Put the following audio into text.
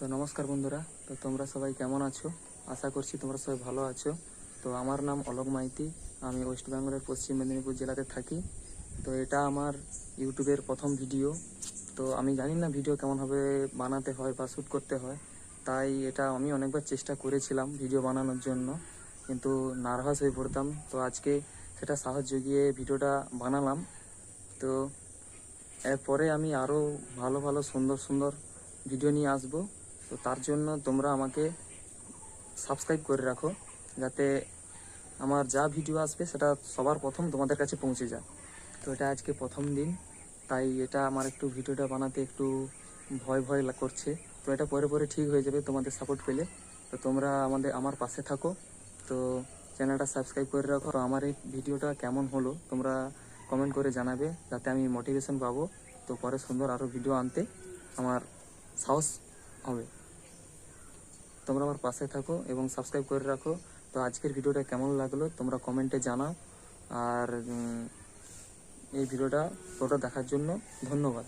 তো নমস্কার বন্ধুরা। তো তোমরা সবাই কেমন আছো? আশা করছি তোমরা সবাই ভালো আছো। তো আমার নাম অলোক মাইতি। আমি ওয়েস্ট বেঙ্গলের পশ্চিম মেদিনীপুর জেলাতে থাকি। তো এটা আমার ইউটিউবের প্রথম ভিডিও। তো আমি জানি না ভিডিও কেমনভাবে বানাতে হয় বা শ্যুট করতে হয়, তাই এটা আমি অনেকবার চেষ্টা করেছিলাম ভিডিও বানানোর জন্য, কিন্তু নার্ভাস হয়ে পড়তাম। তো আজকে সেটা সাহস জুগিয়ে ভিডিওটা বানালাম। তো এরপরে আমি আরও ভালো ভালো সুন্দর সুন্দর ভিডিও নিয়ে আসবো। তো তার জন্য তোমরা আমাকে সাবস্ক্রাইব করে রাখো, যাতে আমার যা ভিডিও আসবে সেটা সবার প্রথম তোমাদের কাছে পৌঁছে যায়। তো এটা আজকে প্রথম দিন, তাই এটা আমার একটু ভিডিওটা বানাতে একটু ভয় ভয় করছে। তো এটা পরে পরে ঠিক হয়ে যাবে তোমাদের সাপোর্ট পেলে। তো তোমরা আমার পাশে থাকো। তো চ্যানেলটা সাবস্ক্রাইব করে রাখো। তো আমার এই ভিডিওটা কেমন হলো তোমরা কমেন্ট করে জানাবে, যাতে আমি মোটিভেশন পাবো। তো পরে সুন্দর আরও ভিডিও আনতে আমার সাহস হবে। তোমরা আমার পাশে থাকো এবং সাবস্ক্রাইব করে রাখো। তো আজকের ভিডিওটা কেমন লাগলো তোমরা কমেন্টে জানাও। আর এই ভিডিওটা পুরোটা দেখার জন্য ধন্যবাদ।